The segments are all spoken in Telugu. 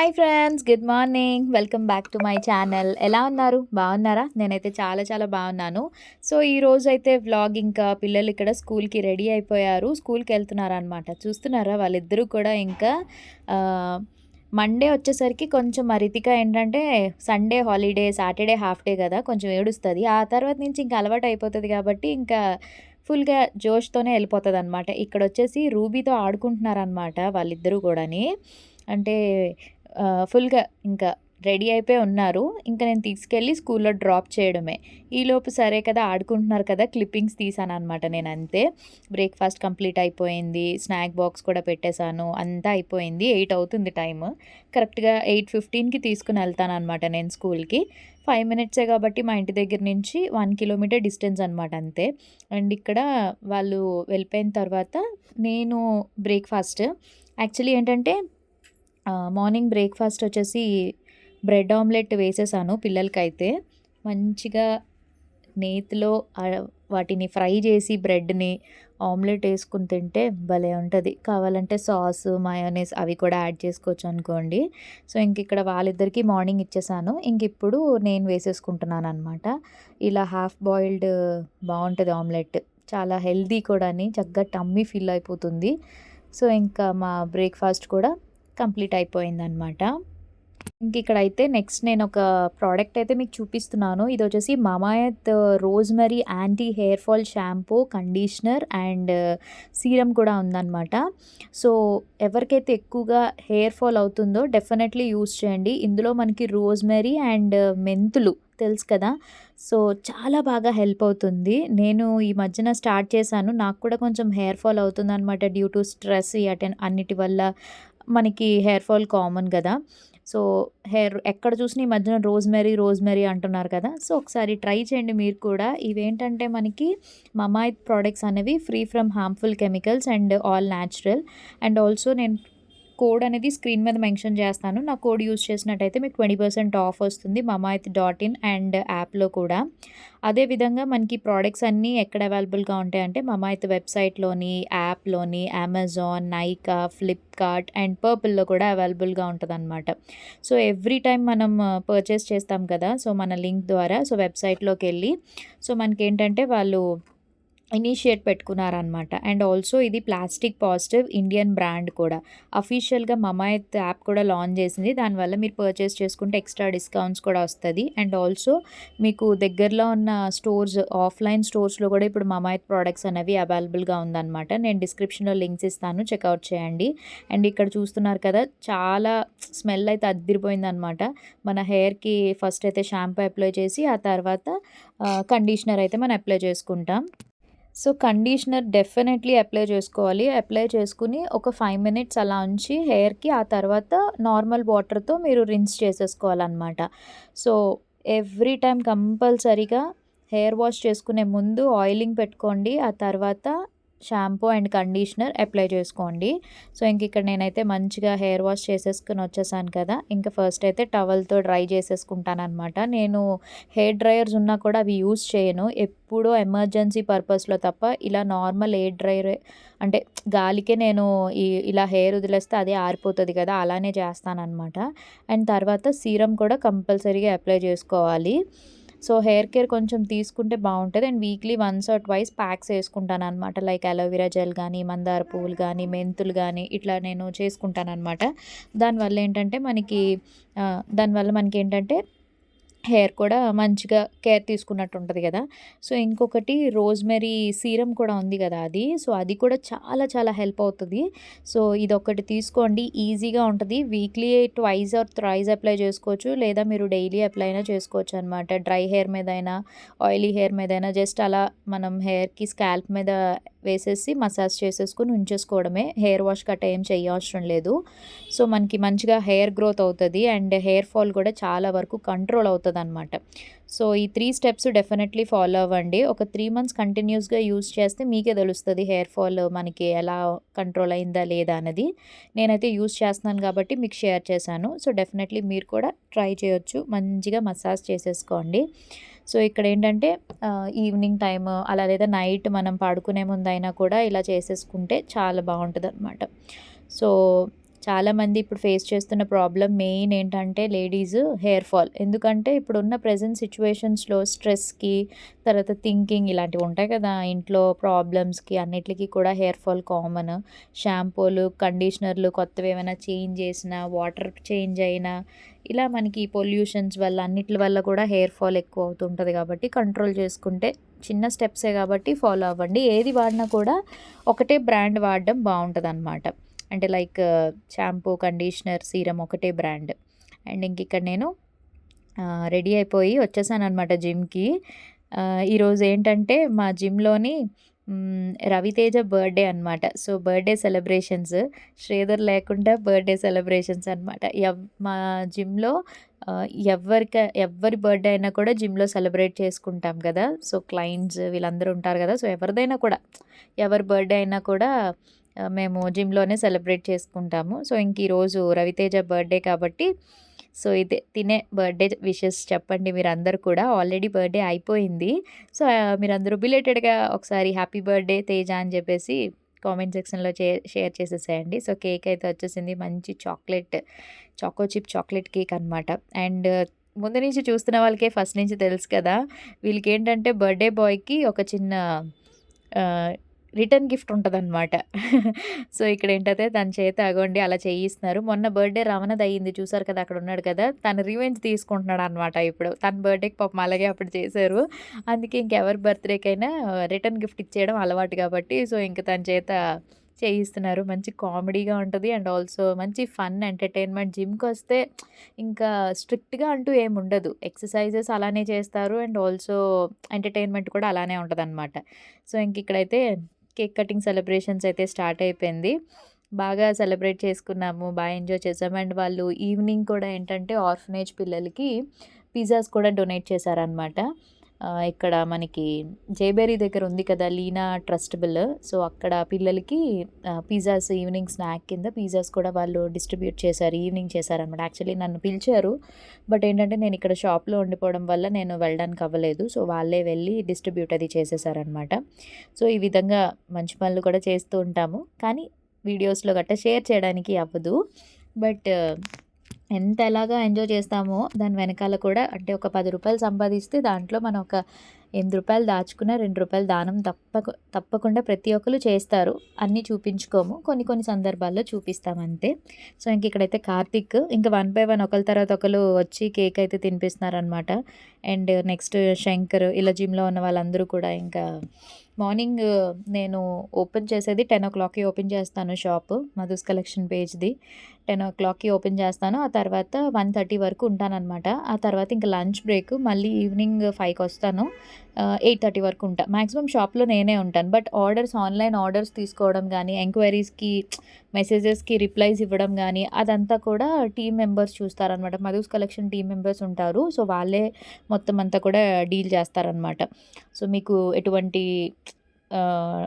Hi friends, good morning. Welcome back to my channel. ఎలా ఉన్నారు? బాగున్నారా? నేనైతే చాలా చాలా బాగున్నాను. సో ఈరోజైతే వ్లాగ్, ఇంకా పిల్లలు ఇక్కడ స్కూల్కి రెడీ అయిపోయారు, స్కూల్కి వెళ్తున్నారనమాట. చూస్తున్నారా వాళ్ళిద్దరూ కూడా. ఇంకా మండే వచ్చేసరికి కొంచెం రితిక ఏంటంటే Sunday holiday, Saturday half day కదా, కొంచెం ఏడుస్తుంది. ఆ తర్వాత నుంచి ఇంకా అలవాటు అయిపోతుంది కాబట్టి ఇంకా ఫుల్గా జోష్తోనే వెళ్ళిపోతుంది అనమాట. ఇక్కడ వచ్చేసి రూబీతో ఆడుకుంటున్నారనమాట వాళ్ళిద్దరూ కూడాని. అంటే ఫుల్గా ఇంకా రెడీ అయిపోయి ఉన్నారు. ఇంకా నేను తీసుకెళ్ళి స్కూల్లో డ్రాప్ చేయడమే. ఈలోపు సరే కదా, ఆడుకుంటున్నారు కదా, క్లిప్పింగ్స్ తీసాను అనమాట. నేను అంతే, బ్రేక్ఫాస్ట్ కంప్లీట్ అయిపోయింది, స్నాక్ బాక్స్ కూడా పెట్టేశాను, అంతా అయిపోయింది. 8 అవుతుంది టైము. కరెక్ట్గా 8:15కి తీసుకుని వెళ్తాను అనమాట నేను స్కూల్కి. 5 మినిట్సే కాబట్టి మా ఇంటి దగ్గర నుంచి 1 కిలోమీటర్ డిస్టెన్స్ అనమాట, అంతే. అండ్ ఇక్కడ వాళ్ళు వెళ్ళిపోయిన తర్వాత నేను బ్రేక్ఫాస్ట్ యాక్చువల్లీ ఏంటంటే మార్నింగ్ బ్రేక్ఫాస్ట్ వచ్చేసి బ్రెడ్ ఆమ్లెట్ వేసేసాను పిల్లలకైతే. మంచిగా నేతిలో వాటిని ఫ్రై చేసి బ్రెడ్ని ఆమ్లెట్ వేసుకుని తింటే భలే ఉంటుంది. కావాలంటే సాస్, మయోనీస్ అవి కూడా యాడ్ చేసుకోవచ్చు అనుకోండి. సో ఇంక ఇక్కడ వాళ్ళిద్దరికీ మార్నింగ్ ఇచ్చేసాను. ఇంక ఇప్పుడు నేను వేసేసుకుంటున్నాను అనమాట. ఇలా హాఫ్ బాయిల్డ్ బాగుంటుంది ఆమ్లెట్, చాలా హెల్దీ కూడా, చక్కగా టమ్మీ ఫిల్ అయిపోతుంది. సో ఇంకా మా బ్రేక్ఫాస్ట్ కూడా కంప్లీట్ అయిపోయిందనమాట. ఇంక ఇక్కడైతే నెక్స్ట్ నేను ఒక ప్రోడక్ట్ అయితే మీకు చూపిస్తున్నాను. ఇది వచ్చేసి Mamaearth rosemary anti hair fall shampoo, conditioner and serum కూడా ఉందన్నమాట. సో ఎవరికైతే ఎక్కువగా హెయిర్ ఫాల్ అవుతుందో డెఫినెట్లీ యూస్ చేయండి. ఇందులో మనకి రోజ్మెరీ అండ్ మెంతులు తెలుసు కదా, సో చాలా బాగా హెల్ప్ అవుతుంది. నేను ఈ మధ్యన స్టార్ట్ చేశాను. నాకు కూడా కొంచెం హెయిర్ ఫాల్ అవుతుంది అనమాట, డ్యూ టు స్ట్రెస్ అన్నిటి వల్ల. మనకి హెయిర్ ఫాల్ కామన్ కదా. సో హెయిర్ ఎక్కడ చూసినా ఈ మధ్యన రోజ్మెరీ అంటున్నారు కదా. సో ఒకసారి ట్రై చేయండి మీరు కూడా. ఇవేంటంటే మనకి మమాయిత్ ప్రోడక్ట్స్ అనేవి free from harmful chemicals and all natural. And also నేను కోడ్ అనేది స్క్రీన్ మీద మెన్షన్ చేస్తాను. నా కోడ్ యూస్ చేసినట్టయితే మీకు 20% ఆఫ్ వస్తుంది mamaith.in అండ్ యాప్లో కూడా. అదేవిధంగా మనకి ప్రోడక్ట్స్ అన్నీ ఎక్కడ అవైలబుల్గా ఉంటాయంటే మమాయిత్ వెబ్సైట్లోని, యాప్లోని, అమెజాన్, నైకా, ఫ్లిప్కార్ట్ అండ్ పర్పుల్లో కూడా అవైలబుల్గా ఉంటుందన్నమాట. సో ఎవ్రీ టైం మనం పర్చేస్ చేస్తాం కదా, సో మన లింక్ ద్వారా, సో వెబ్సైట్లోకి వెళ్ళి, సో మనకేంటంటే వాళ్ళు ఇనిషియేట్ పెట్టుకున్నారనమాట. అండ్ ఆల్సో ఇది ప్లాస్టిక్ పాజిటివ్ ఇండియన్ బ్రాండ్ కూడా. అఫీషియల్గా మమాయత్ యాప్ కూడా లాంచ్ చేసింది. దానివల్ల మీరు పర్చేస్ చేసుకుంటే ఎక్స్ట్రా డిస్కౌంట్స్ కూడా వస్తుంది. అండ్ ఆల్సో మీకు దగ్గరలో ఉన్న స్టోర్స్, ఆఫ్లైన్ స్టోర్స్లో కూడా ఇప్పుడు మమాయత్ ప్రోడక్ట్స్ అనేవి అవైలబుల్గా ఉందన్నమాట. నేను డిస్క్రిప్షన్లో లింక్స్ ఇస్తాను, చెక్అవుట్ చేయండి. అండ్ ఇక్కడ చూస్తున్నారు కదా, చాలా స్మెల్ అయితే అదిరిపోయిందనమాట. మన హెయిర్కి ఫస్ట్ అయితే షాంపూ అప్లై చేసి ఆ తర్వాత కండిషనర్ అయితే మనం అప్లై చేసుకుంటాం. సో కండిషనర్ డెఫినెట్లీ అప్లై చేసుకోవాలి. అప్లై చేసుకుని ఒక 5 మినిట్స్ అలా ఉంచి హెయిర్కి, ఆ తర్వాత నార్మల్ వాటర్తో మీరు రిన్స్ చేసేసుకోవాలన్నమాట. సో ఎవ్రీ టైం కంపల్సరీగా హెయిర్ వాష్ చేసుకునే ముందు ఆయిలింగ్ పెట్టుకోండి, ఆ తర్వాత షాంపూ అండ్ కండిషనర్ అప్లై చేసుకోండి. సో ఇంక ఇక్కడ నేనైతే మంచిగా హెయిర్ వాష్ చేసేసుకుని వచ్చేసాను కదా. ఇంకా ఫస్ట్ అయితే టవల్తో డ్రై చేసేసుకుంటాను అనమాట. నేను హెయిర్ డ్రైయర్స్ ఉన్నా కూడా అవి యూస్ చేయను, ఎప్పుడో ఎమర్జెన్సీ పర్పస్లో తప్ప. ఇలా నార్మల్ ఎయిర్ డ్రైయర్ అంటే గాలికే నేను ఇలా హెయిర్ వదిలేస్తే అదే ఆరిపోతుంది కదా, అలానే చేస్తానన్నమాట. అండ్ తర్వాత సీరం కూడా కంపల్సరీగా అప్లై చేసుకోవాలి. సో హెయిర్ కేర్ కొంచెం తీసుకుంటే బాగుంటుంది. And weekly once or twice packs వేసుకుంటాను అనమాట. లైక్ అలోవెరా జెల్ కానీ, మందార పువ్వులు కానీ, మెంతులు కానీ, ఇట్లా నేను చేసుకుంటాను అనమాట. దానివల్ల మనకి ఏంటంటే హెయిర్ కూడా మంచిగా కేర్ తీసుకున్నట్టు ఉంటుంది కదా. సో ఇంకొకటి రోజ్మెరీ సీరం కూడా ఉంది కదా, సో అది కూడా చాలా చాలా హెల్ప్ అవుతుంది. సో ఇదొకటి తీసుకోండి, ఈజీగా ఉంటుంది. Weekly twice or thrice apply చేసుకోవచ్చు, లేదా మీరు డైలీ అప్లై అయినా చేసుకోవచ్చు అనమాట. డ్రై హెయిర్ మీద అయినా, ఆయిలీ హెయిర్ మీద అయినా, జస్ట్ అలా మనం హెయిర్కి స్కాల్ప్ మీద వేసేసి మసాజ్ చేసేసుకుని ఉంచేసుకోవడమే. హెయిర్ వాష్ కట్ట ఏం చేయవసరం లేదు. సో మనకి మంచిగా హెయిర్ గ్రోత్ అవుతుంది అండ్ హెయిర్ ఫాల్ కూడా చాలా వరకు కంట్రోల్ అవుతుంది అనమాట. సో ఈ 3 స్టెప్స్ డెఫినెట్లీ ఫాలో అవ్వండి. ఒక 3 మంత్స్ కంటిన్యూస్గా యూస్ చేస్తే మీకే తెలుస్తుంది హెయిర్ ఫాల్ మనకి ఎలా కంట్రోల్ అయిందా లేదా అన్నది. నేనైతే యూస్ చేస్తున్నాను కాబట్టి మీకు షేర్ చేశాను. సో డెఫినెట్లీ మీరు కూడా ట్రై చేయొచ్చు, మంచిగా మసాజ్ చేసేసుకోండి. సో ఇక్కడ ఏంటంటే ఈవినింగ్ టైమ్ అలా, లేదా నైట్ మనం పడుకునే ముందు అయినా కూడా ఇలా చేసేసుకుంటే చాలా బాగుంటుంది అనమాట. సో చాలామంది ఇప్పుడు ఫేస్ చేస్తున్న ప్రాబ్లమ్ మెయిన్ ఏంటంటే లేడీస్ హెయిర్ ఫాల్. ఎందుకంటే ఇప్పుడున్న ప్రెజెంట్ సిచ్యువేషన్స్‌లో స్ట్రెస్‌కి, తర్వాత థింకింగ్ ఇలాంటివి ఉంటాయి కదా! ఇంట్లో ప్రాబ్లమ్స్‌కి అన్నిట్లికి కూడా హెయిర్ ఫాల్ కామన్. షాంపూలు, కండిషనర్లు కొత్తవి ఏమైనా చేంజ్ చేసినా, వాటర్ చేంజ్ అయినా, ఇలా మనకి పొల్యూషన్స్ వల్ల అన్నిట్లి వల్ల కూడా హెయిర్ ఫాల్ ఎక్కువ అవుతుంటది కాబట్టి కంట్రోల్ చేసుకుంటే చిన్న స్టెప్సే కాబట్టి ఫాలో అవ్వండి. ఏది వాడినా కూడా ఒకటే బ్రాండ్ వాడడం బావుంటదనమాట. అంటే లైక్ షాంపూ, కండిషనర్, సీరమ్ ఒకటే బ్రాండ్. అండ్ ఇంకిక్కడ నేను రెడీ అయిపోయి వచ్చేసాననమాట జిమ్‌కి. ఈరోజు ఏంటంటే మా జిమ్‌లోని రవితేజ బర్త్‌డే అనమాట. సో, బర్త్‌డే సెలబ్రేషన్స్ శ్రీధర్ లేకుండా బర్త్‌డే సెలబ్రేషన్స్ అనమాట. మా జిమ్‌లో ఎవ్వరి బర్త్‌డే అయినా కూడా జిమ్‌లో సెలబ్రేట్ చేసుకుంటాం కదా! సో, క్లయింట్స్ వీళ్ళందరూ ఉంటారు కదా! సో, ఎవరిదైనా కూడా ఎవరి బర్త్‌డే అయినా కూడా మేము జిమ్‌లోనే సెలబ్రేట్ చేసుకుంటాము. సో, ఇంక ఈరోజు రవితేజ బర్త్‌డే కాబట్టి సో, ఇదే తినే బర్త్‌డే విషెస్ చెప్పండి మీరందరూ కూడా. ఆల్రెడీ బర్త్‌డే అయిపోయింది. సో, మీరందరూ బిలేటెడ్‌గా ఒకసారి హ్యాపీ బర్త్‌డే తేజ అని చెప్పేసి కామెంట్ సెక్షన్‌లో షేర్ చేసేసేయండి. సో, కేక్ అయితే వచ్చేసింది. మంచి చాకో చిప్ చాక్లెట్ కేక్ అనమాట. అండ్ ముందు నుంచి చూస్తున్న వాళ్ళకే ఫస్ట్ నుంచి తెలుసు కదా! వీళ్ళకేంటంటే బర్త్‌డే బాయ్‌కి ఒక చిన్న ఆహ్, రిటర్న్ గిఫ్ట్ ఉంటదనమాట. సో, ఇక్కడేంటంటే తన చేత అగోండి అలా చేయిస్తున్నారు. మొన్న బర్త్‌డే రమణదయ్యింది చూసారు కదా! అక్కడున్నాడు కదా! తను రివెంజ్ తీసుకుంటున్నాడనమాట ఇప్పుడు. తన బర్త్‌డేకి పాపం అలాగే అప్పుడు చేశారు. అందుకే ఇంకెవరి బర్త్‌డేకైనా రిటర్న్ గిఫ్ట్ ఇచ్చేయడం అలవాటు కాబట్టి సో, ఇంక తన చేత చేయిస్తున్నారు. మంచి కామెడీగా ఉంటది. అండ్ ఆల్సో మంచి ఫన్ ఎంటర్‌టైన్‌మెంట్. జిమ్‌కొస్తే ఇంకా స్ట్రిక్ట్‌గా అంటూ ఏముండదు. ఎక్సర్‌సైజెస్ అలానే చేస్తారు. అండ్ ఆల్సో ఎంటర్‌టైన్‌మెంట్ కూడా అలానే ఉంటదనమాట. సో, ఇంకిక్కడైతే కేక్ కటింగ్ సెలబ్రేషన్స్ అయితే స్టార్ట్ అయిపోయింది. బాగా సెలబ్రేట్ చేసుకున్నాము. ఎంజాయ్ చేసాము. అండ్ వాళ్ళు ఈవినింగ్ కూడా ఏంటంటే ఆర్ఫనేజ్ పిల్లలకి పిజ్జాస్ కూడా డొనేట్ చేశారనమాట. ఇక్కడ మనకి జేబేరి దగ్గర ఉంది కదా! లీనా ట్రస్టబుల్. సో, అక్కడ పిల్లలకి పిజ్జాస్ ఈవినింగ్ స్నాక్ కింద పిజ్జాస్ కూడా వాళ్ళు డిస్ట్రిబ్యూట్ చేశారు. ఈవినింగ్ చేశారనమాట. యాక్చువల్లీ నన్ను పిలిచారు. బట్ ఏంటంటే నేను ఇక్కడ షాప్‌లో ఉండిపోవడం వల్ల నేను వెళ్ళడానికి అవ్వలేదు. సో, వాళ్ళే వెళ్ళి డిస్ట్రిబ్యూట్ అది చేసేసారనమాట. సో, ఈ విధంగా మంచి పనులు కూడా చేస్తూ ఉంటాము. కానీ వీడియోస్‌లో గట్టా షేర్ చేయడానికి అవ్వదు. బట్ ఎంత ఎలాగా ఎంజాయ్ చేస్తామో దాని వెనకాల కూడా అంటే ఒక రూ. 10 సంపాదిస్తే దాంట్లో మనం ఒక రూ. 8 దాచుకున్న రూ. 2 దానం తప్పకుండా ప్రతి ఒక్కళ్ళు చేస్తారు. అన్నీ చూపించుకోము. కొన్ని కొన్ని సందర్భాల్లో చూపిస్తాం అంతే. సో, ఇక్కడైతే కార్తీక్ ఇంకా వన్ బై వన్ ఒకళ్ళ తర్వాత ఒకళ్ళు వచ్చి కేక్ అయితే తినిపిస్తున్నారనమాట. అండ్ నెక్స్ట్ శంకర్ ఇలా జిమ్‌లో ఉన్న వాళ్ళందరూ కూడా ఇంకా మార్నింగ్ నేను ఓపెన్ చేసేది 10:00కి ఓపెన్ చేస్తాను షాపు. మధుస్ కలెక్షన్ పేజ్‌ది. 10:00కి ఓపెన్ చేస్తాను. ఆ తర్వాత 1:30 వరకు ఉంటాననమాట. ఆ తర్వాత ఇంక లంచ్ బ్రేక్ మళ్ళీ ఈవినింగ్ 5కి వస్తాను. 8:30 వరకు ఉంటా. మాక్సిమం షాప్‌లో నేనే ఉంటాను. బట్ ఆన్లైన్ ఆర్డర్స్ తీసుకోవడం గానీ, ఎంక్వైరీస్‌కి మెసేజెస్‌కి రిప్లైస్ ఇవ్వడం గానీ, అదంతా కూడా టీమ్ మెంబర్స్ చూస్తారనమాట. మధుస్ కలెక్షన్ టీమ్ మెంబర్స్ ఉంటారు. సో, వాళ్ళే మొత్తం అంతా కూడా డీల్ చేస్తారనమాట. సో, మీకు ఎటువంటి ఆహ్,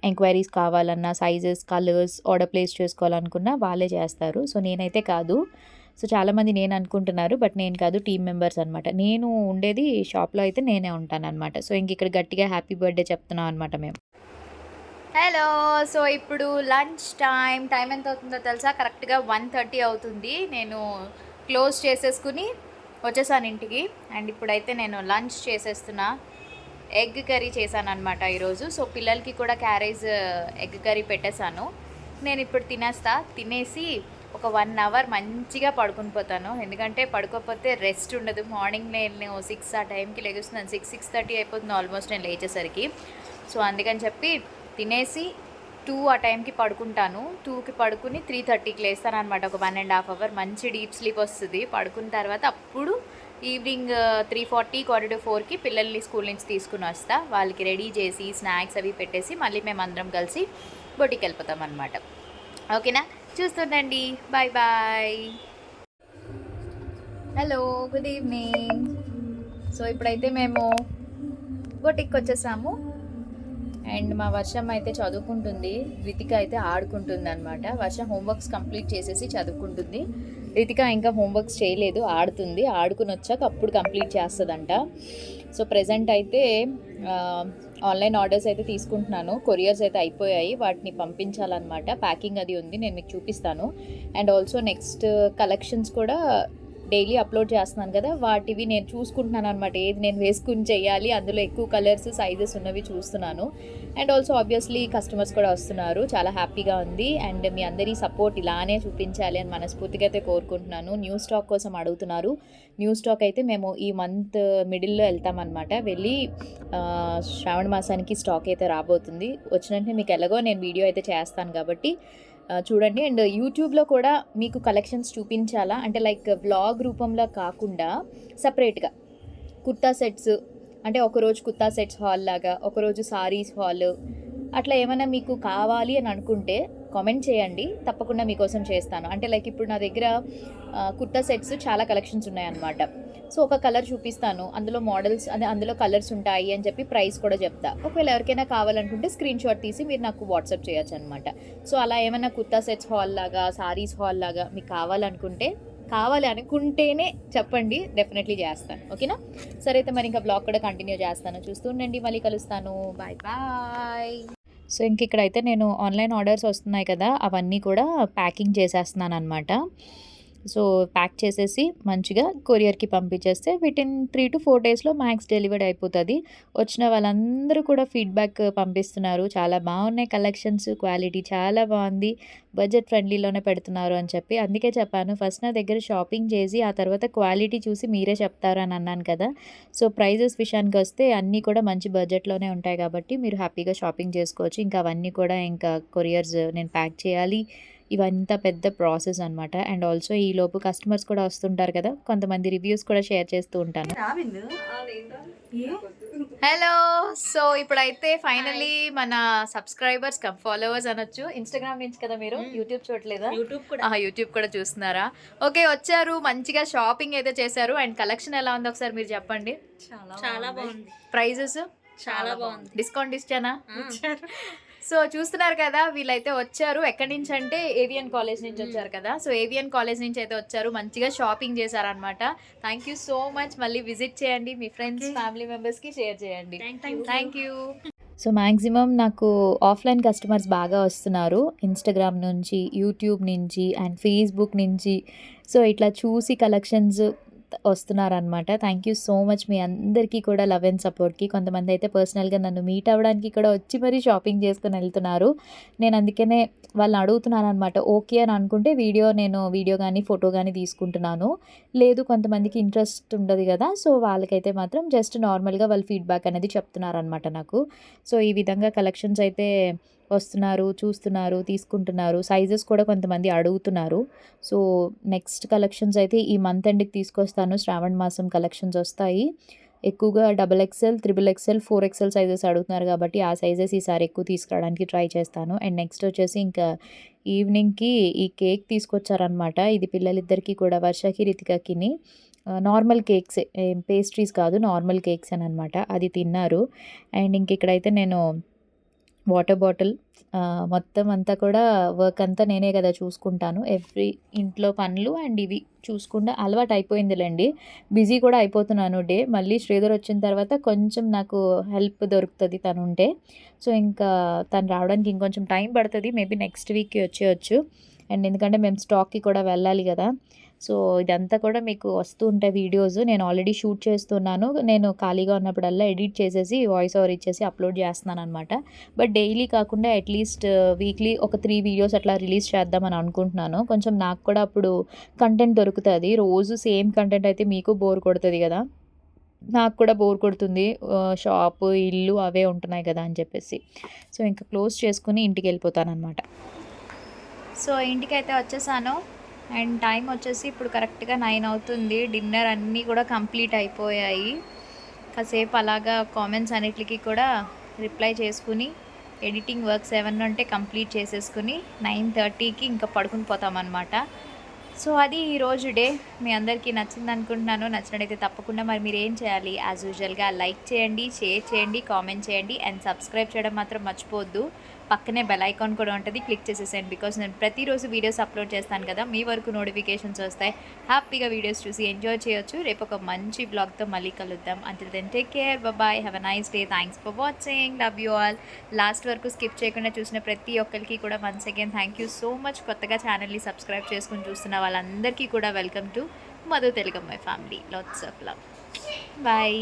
ఎంక్వైరీస్ కావాలన్నా, సైజెస్, కలర్స్ ఆర్డర్ ప్లేస్ చేసుకోవాలనుకున్నా వాళ్ళే చేస్తారు. సో, నేనైతే కాదు. సో, చాలామంది నేను అనుకుంటున్నారు. బట్ నేను కాదు టీమ్ మెంబర్స్ అనమాట. నేను ఉండేది షాప్‌లో అయితే నేనే ఉంటాననమాట. సో, ఇక్కడ గట్టిగా హ్యాపీ బర్త్‌డే చెప్తున్నాం అనమాట మేము. హలో. సో, ఇప్పుడు లంచ్ టైం ఎంత అవుతుందో తెలుసా? కరెక్ట్‌గా 1:30 అవుతుంది. నేను క్లోజ్ చేసేసుకుని వచ్చేసాను ఇంటికి. అండ్ ఇప్పుడైతే నేను లంచ్ చేసేస్తున్నా. ఎగ్ కర్రీ చేశాననమాట ఈరోజు. సో, పిల్లలకి కూడా క్యారేజ్ ఎగ్ కర్రీ పెట్టేశాను. నేను ఇప్పుడు తినేసి ఒక 1 అవర్ మంచిగా పడుకుని పోతాను. ఎందుకంటే పడుకోకపోతే రెస్ట్ ఉండదు. మార్నింగ్ నేను 6 ఆ టైంకి లెగుస్తున్నాను. 6:30 అయిపోతుంది ఆల్మోస్ట్ నేను లేచేసరికి. సో, అందుకని చెప్పి తినేసి 2 ఆ టైంకి పడుకుంటాను. 2కి పడుకుని 3:30కి లేస్తాననమాట. ఒక 1.5 అవర్ మంచి డీప్ స్లీప్ వస్తుంది. పడుకున్న తర్వాత అప్పుడు ఈవినింగ్ 3:40, 3:45కి పిల్లల్ని స్కూల్ నుంచి తీసుకుని వస్తా. వాళ్ళకి రెడీ చేసి స్నాక్స్ అవి పెట్టేసి మళ్ళీ మేమందరం కలిసి బొటికి వెళ్ళిపోతాం అనమాట. ఓకేనా? చూస్తుండండి. Bye. Hello, good evening. So, ఇప్పుడైతే మేము బొటిక్కి వచ్చేసాము. అండ్ మా వర్షం అయితే చదువుకుంటుంది. రితిక అయితే ఆడుకుంటుంది అనమాట. వర్షం హోంవర్క్స్ కంప్లీట్ చేసేసి చదువుకుంటుంది. రితిక ఇంకా హోంవర్క్స్ చేయలేదు, ఆడుతుంది. ఆడుకుని వచ్చాక అప్పుడు కంప్లీట్ చేస్తుందంట. సో ప్రెజెంట్ అయితే ఆన్లైన్ ఆర్డర్స్ అయితే తీసుకుంటున్నాను. కొరియర్స్ అయితే అయిపోయాయి, వాటిని పంపించాలన్నమాట. ప్యాకింగ్ అది ఉంది, నేను మీకు చూపిస్తాను. అండ్ ఆల్సో నెక్స్ట్ కలెక్షన్స్ కూడా డైలీ అప్లోడ్ చేస్తున్నాను కదా, వాటివి నేను చూసుకుంటున్నాను అనమాట. ఏది నేను వేసుకుని చేయాలి, అందులో ఎక్కువ కలర్స్ సైజెస్ ఉన్నవి చూస్తున్నాను. అండ్ ఆల్సో ఆబ్వియస్లీ కస్టమర్స్ కూడా వస్తున్నారు, చాలా హ్యాపీగా ఉంది. అండ్ మీ అందరి సపోర్ట్ ఇలానే చూపించాలి అని మనస్ఫూర్తిగా అయితే కోరుకుంటున్నాను. న్యూ స్టాక్ కోసం అడుగుతున్నారు. న్యూ స్టాక్ అయితే మేము ఈ మంత్ మిడిల్లో వెళ్తామన్నమాట. వెళ్ళి శ్రావణ మాసానికి స్టాక్ అయితే రాబోతుంది. వచ్చినట్టే మీకు ఎలాగో నేను వీడియో అయితే చేస్తాను కాబట్టి చూడండి. అండ్ యూట్యూబ్లో కూడా మీకు కలెక్షన్స్ చూపించాలా అంటే లైక్ వ్లాగ్ రూపంలో కాకుండా సపరేట్గా కుర్తా సెట్స్, అంటే ఒకరోజు కుర్తా సెట్స్ హాల్ లాగా, ఒకరోజు సారీస్ హాల్, అట్లా ఏమైనా మీకు కావాలి అని అనుకుంటే కామెంట్ చేయండి, తప్పకుండా మీకోసం చేస్తాను. అంటే లైక్ ఇప్పుడు నా దగ్గర కుర్తా సెట్స్ చాలా కలెక్షన్స్ ఉన్నాయన్నమాట. సో ఒక కలర్ చూపిస్తాను, అందులో మోడల్స్ అదే అందులో కలర్స్ ఉంటాయి అని చెప్పి ప్రైస్ కూడా చెప్తా. ఒకవేళ ఎవరికైనా కావాలనుకుంటే స్క్రీన్ షాట్ తీసి మీరు నాకు వాట్సాప్ చేయొచ్చు అనమాట. సో అలా ఏమైనా కుర్తా సెట్స్ హాల్ లాగా, సారీస్ హాల్ లాగా మీకు కావాలి అనుకుంటేనే చెప్పండి, డెఫినెట్లీ చేస్తాను. ఓకేనా? సరే అయితే మరి ఇంకా బ్లాగ్ కూడా కంటిన్యూ చేస్తాను, చూస్తుండండి. మళ్ళీ కలుస్తాను. Bye bye. సో ఇంక ఇక్కడైతే నేను ఆన్లైన్ ఆర్డర్స్ వస్తున్నాయి కదా, అవన్నీ కూడా ప్యాకింగ్ చేసేస్తున్నాను అనమాట. సో ప్యాక్ చేసేసి మంచిగా కొరియర్కి పంపించేస్తే వితిన్ 3 to 4 డేస్లో మ్యాక్స్ డెలివర్డ్ అయిపోతుంది. వచ్చిన వాళ్ళందరూ కూడా ఫీడ్బ్యాక్ పంపిస్తున్నారు, చాలా బాగున్నాయి కలెక్షన్స్, క్వాలిటీ చాలా బాగుంది, బడ్జెట్ ఫ్రెండ్లీలోనే పెడుతున్నారు అని చెప్పి. అందుకే చెప్పాను ఫస్ట్ నా దగ్గర షాపింగ్ చేసి ఆ తర్వాత క్వాలిటీ చూసి మీరే చెప్తారు అని అన్నాను కదా. సో ప్రైజెస్ విషయానికి వస్తే అన్నీ కూడా మంచి బడ్జెట్లోనే ఉంటాయి కాబట్టి మీరు హ్యాపీగా షాపింగ్ చేసుకోవచ్చు. ఇంకా అవన్నీ కూడా ఇంకా కొరియర్స్ నేను ప్యాక్ చేయాలి, ఇవంతా పెద్ద ప్రాసెస్ అనమాట. అండ్ ఆల్సో ఈలోపు కస్టమర్స్ కూడా వస్తుంటారు కదా, కొంతమంది రివ్యూస్ కూడా షేర్ చేస్తూ ఉంటాను. హలో. సో ఇప్పుడైతే ఫైనల్లీ మన సబ్స్క్రైబర్స్ ఫాలోవర్స్ అనొచ్చు, ఇన్స్టాగ్రామ్ నుంచి కదా మీరు, యూట్యూబ్ చూడలేదా? యూట్యూబ్ కూడా చూస్తున్నారా? ఓకే, వచ్చారు, మంచిగా షాపింగ్ అయితే చేశారు. అండ్ కలెక్షన్ ఎలా ఉంది ఒకసారి మీరు చెప్పండి. చాలా బాగుంది. ప్రైజెస్ చాలా బాగుంది. డిస్కౌంట్ ఇచ్చానా? సో చూస్తున్నారు కదా, వీళ్ళైతే వచ్చారు. ఎక్కడి నుంచి అంటే ఏవిఎన్ కాలేజ్ నుంచి వచ్చారు కదా. సో ఏవిఎన్ కాలేజ్ నుంచి అయితే వచ్చారు, మంచిగా షాపింగ్ చేశారనమాట. Thank you so much. మళ్ళీ విజిట్ చేయండి, మీ ఫ్రెండ్స్ ఫ్యామిలీ మెంబర్స్కి షేర్ చేయండి. Thank you. సో మ్యాక్సిమం నాకు ఆఫ్లైన్ కస్టమర్స్ బాగా వస్తున్నారు, ఇన్స్టాగ్రామ్ నుంచి, యూట్యూబ్ నుంచి అండ్ ఫేస్బుక్ నుంచి. సో ఇట్లా చూసి కలెక్షన్స్ వస్తున్నారనమాట. థ్యాంక్ యూ సో మచ్ మీ అందరికీ కూడా లవ్ అండ్ సపోర్ట్కి. కొంతమంది అయితే పర్సనల్గా నన్ను మీట్ అవ్వడానికి కూడా వచ్చి మరీ షాపింగ్ చేసుకుని వెళ్తున్నారు. నేను అందుకనే వాళ్ళని అడుగుతున్నాను అనమాట. ఓకే అని అనుకుంటే నేను వీడియో కానీ ఫోటో కానీ తీసుకుంటున్నాను. లేదు కొంతమందికి ఇంట్రెస్ట్ ఉండదు కదా, సో వాళ్ళకైతే మాత్రం జస్ట్ నార్మల్గా వాళ్ళు ఫీడ్బ్యాక్ అనేది చెప్తున్నారనమాట నాకు. సో ఈ విధంగా కలెక్షన్స్ అయితే వస్తున్నారు, చూస్తున్నారు, తీసుకుంటున్నారు. సైజెస్ కూడా కొంతమంది అడుగుతున్నారు. సో నెక్స్ట్ కలెక్షన్స్ అయితే ఈ మంత్ ఎండ్కి తీసుకొస్తాను. శ్రావణ మాసం కలెక్షన్స్ వస్తాయి. ఎక్కువగా XXL, XXL, 4XL సైజెస్ అడుగుతున్నారు కాబట్టి ఆ సైజెస్ ఈసారి ఎక్కువ తీసుకురావడానికి ట్రై చేస్తాను. అండ్ నెక్స్ట్ వచ్చేసి ఇంకా ఈవినింగ్కి ఈ కేక్ తీసుకొచ్చారనమాట. ఇది పిల్లలిద్దరికీ కూడా, వర్షకి రితికకిని. నార్మల్ కేక్సే, పేస్ట్రీస్ కాదు, నార్మల్ కేక్స్ అని అనమాట. అది తిన్నారు. అండ్ ఇంక ఇక్కడైతే నేను వాటర్ బాటిల్ మొత్తం అంతా కూడా వర్క్ అంతా నేనే కదా చూసుకుంటాను. ఇంట్లో పనులు అండ్ ఇవి చూసుకుంటా అలవాటు అయిపోయిందిలేండి. బిజీ కూడా అయిపోతున్నాను డే. మళ్ళీ శ్రీధర్ వచ్చిన తర్వాత కొంచెం నాకు హెల్ప్ దొరుకుతుంది తను ఉంటే. సో ఇంకా తను రావడానికి ఇంకొంచెం టైం పడుతుంది, మేబీ నెక్స్ట్ వీక్కి వచ్చేయచ్చు. అండ్ ఎందుకంటే మేము స్టాక్కి కూడా వెళ్ళాలి కదా. సో ఇదంతా కూడా మీకు వస్తూ ఉంటాయి వీడియోస్. నేను ఆల్రెడీ షూట్ చేస్తున్నాను, నేను ఖాళీగా ఉన్నప్పుడల్లా ఎడిట్ చేసేసి వాయిస్ ఓవర్ ఇచ్చేసి అప్లోడ్ చేస్తున్నాను అనమాట. బట్ డైలీ కాకుండా అట్లీస్ట్ వీక్లీ ఒక 3 వీడియోస్ అట్లా రిలీజ్ చేద్దామని అనుకుంటున్నాను. కొంచెం నాకు కూడా అప్పుడు కంటెంట్ దొరుకుతుంది. రోజు సేమ్ కంటెంట్ అయితే మీకు బోర్ కొడుతుంది కదా, నాకు కూడా బోర్ కొడుతుంది. షాపు, ఇల్లు అవే ఉంటున్నాయి కదా అని చెప్పేసి. సో ఇంకా క్లోజ్ చేసుకుని ఇంటికి వెళ్ళిపోతాను అనమాట. సో ఇంటికైతే వచ్చేసాను. అండ్ టైం వచ్చేసి ఇప్పుడు కరెక్ట్గా 9 అవుతుంది. డిన్నర్ అన్నీ కూడా కంప్లీట్ అయిపోయాయి. కాసేపు అలాగా కామెంట్స్ అన్నిటికీ కూడా రిప్లై చేసుకుని ఎడిటింగ్ వర్క్స్ ఏమన్నా ఉంటే కంప్లీట్ చేసేసుకుని 9:30కి ఇంకా పడుకుని పోతామన్నమాట. సో అది ఈరోజు డే. మీ అందరికీ నచ్చింది అనుకుంటున్నాను. నచ్చినట్టయితే తప్పకుండా మరి మీరు ఏం చేయాలి, యాజ్ యూజువల్గా లైక్ చేయండి, షేర్ చేయండి, కామెంట్ చేయండి అండ్ సబ్స్క్రైబ్ చేయడం మాత్రం మర్చిపోవద్దు. పక్కనే బెల్ ఐకాన్ కూడా ఉంటుంది, క్లిక్ చేసేసేయండి. బికాస్ నేను ప్రతిరోజు వీడియోస్ అప్లోడ్ చేస్తాను కదా, మీ వరకు నోటిఫికేషన్స్ వస్తాయి. హ్యాపీగా వీడియోస్ చూసి ఎంజాయ్ చేయొచ్చు. రేపు ఒక మంచి బ్లాగ్తో మళ్ళీ కలుద్దాం. Until then take care, bye, have a nice day. Thanks for watching, love you all. Last వరకు స్కిప్ చేయకుండా చూసిన ప్రతి ఒక్కరికి కూడా once again thank you so much. కొత్తగా ఛానల్ని సబ్స్క్రైబ్ చేసుకుని చూస్తున్న వాళ్ళందరికీ కూడా వెల్కమ్ టు మధు తెలుగమ్మాయి family. Lots of love. Bye.